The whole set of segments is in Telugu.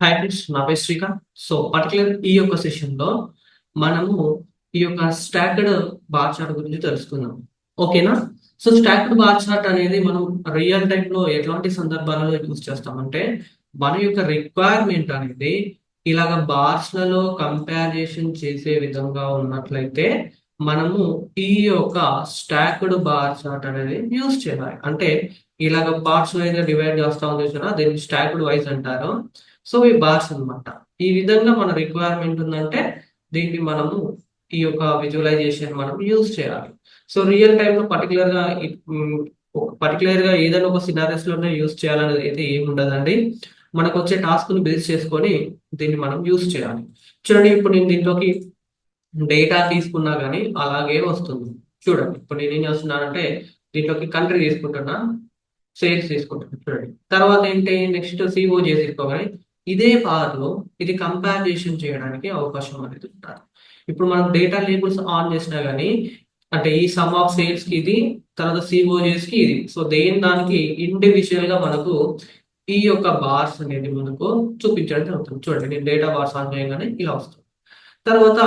హాయ్ ఫ్రెండ్స్, నా పేరు శ్రీకాంత్. సో పర్టికులర్ ఈ యొక్క సెషన్లో మనము ఈ యొక్క స్టాక్డ్ బార్ చార్ట్ గురించి తెలుసుకుందాం. ఓకేనా? సో స్టాక్డ్ బార్ చార్ట్ అనేది మనం రియల్ టైంలో ఎట్లాంటి సందర్భాలలో యూజ్ చేస్తామంటే, మన యొక్క రిక్వైర్మెంట్ అనేది ఇలాగ బార్స్లలో కంపారిజన్ చేసే విధంగా ఉన్నట్లయితే మనము ఈ యొక్క స్టాక్డ్ బార్ చార్ట్ అనేది యూజ్ చేయాలి. అంటే ఇలాగ బార్స్ అయితే డివైడ్ చేస్తా ఉంది చూసారా, దీన్ని స్టాక్డ్ వైజ్ అంటారు. సో ఈ బార్స్ అన్నమాట. ఈ విధంగా మన రిక్వైర్మెంట్ ఉందంటే దీన్ని మనము ఈ యొక్క విజువలైజేషన్ మనం యూజ్ చేయాలి. సో రియల్ టైమ్ లో పర్టికులర్ గా ఏదైనా ఒక సినారియస్ లోనే యూజ్ చేయాలనేది అయితే ఏమి ఉండదండి. మనకు వచ్చే టాస్క్ ని బేస్ చేసుకొని దీన్ని మనం యూజ్ చేయాలి. చూడండి, ఇప్పుడు నేను దీంట్లోకి డేటా తీసుకున్నా కానీ అలాగే వస్తుంది. చూడండి, ఇప్పుడు నేను ఏం చేస్తున్నానంటే దీంట్లోకి కంట్రీ తీసుకుంటున్నా, సేల్స్ తీసుకుంటున్నా. చూడండి, తర్వాత ఏంటి, నెక్స్ట్ సిఓజే తీసుకోగానే ఇదే బార్ లో ఇది కంపారిజేషన్ చేయడానికి అవకాశం అనేది ఉంటుంది. ఇప్పుడు మనం డేటా లేబుల్స్ ఆన్ చేసినా కానీ, అంటే ఈ సమ్ ఆఫ్ సేల్స్ కి ఇది, తర్వాత సిఓజేస్ కి ఇది, సో దేని దానికి ఇండివిజువల్ గా మనకు ఈ యొక్క బార్స్ అనేది మనకు చూపించడం జరుగుతుంది. చూడండి, నేను డేటా బార్స్ ఆన్ చేయగానే ఇలా వస్తుంది. తర్వాత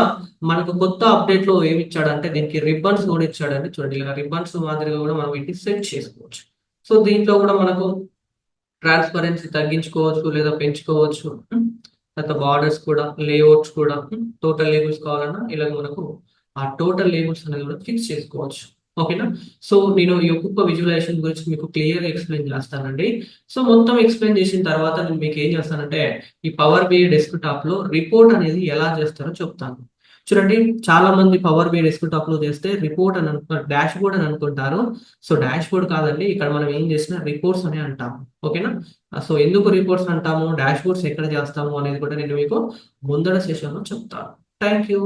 మనకు కొత్త అప్డేట్ లో ఏమి ఇచ్చాడంటే దీనికి రిబ్బన్స్ కూడా ఇచ్చాడండి. చూడండి, ఇలా రిబ్బన్స్ మాదిరిగా కూడా మనం వీటిని సెట్ చేసుకోవచ్చు. సో దీంట్లో కూడా మనకు ట్రాన్స్పరెన్సీ తగ్గించుకోవచ్చు లేదా పెంచుకోవచ్చు. తర్వాత బార్డర్స్ కూడా, లేఅవుట్స్ కూడా, టోటల్ లేబుల్స్ కావాలన్నా ఇలా మనకు ఆ టోటల్ లేబుల్స్ అనేది కూడా ఫిక్స్ చేసుకోవచ్చు. ఓకేనా? సో నేను ఈ ఒక్కొక్క విజువలైజేషన్ గురించి మీకు క్లియర్ గా ఎక్స్ప్లెయిన్ చేస్తానండి. సో మొత్తం ఎక్స్ప్లెయిన్ చేసిన తర్వాత నేను మీకు ఏం చేస్తానంటే ఈ పవర్ బిఐ డెస్క్ టాప్ లో రిపోర్ట్ అనేది ఎలా చేస్తారో చెప్తాను. చూడండి, చాలా మంది పవర్ బిఐ డెస్క్ టాప్ లో చేస్తే రిపోర్ట్ అని అనుకుంటారు, డాష్ బోర్డ్ అని అనుకుంటారు. సో డాష్ బోర్డ్ కాదండి, ఇక్కడ మనం ఏం చేసినా రిపోర్ట్స్ అని అంటాము. ఓకేనా? సో ఎందుకు రిపోర్ట్స్ అంటాము, డాష్ బోర్డ్స్ ఎక్కడ చేస్తాము అనేది కూడా నేను మీకు ముందర సెషన్ లో చెప్తాను. Thank you.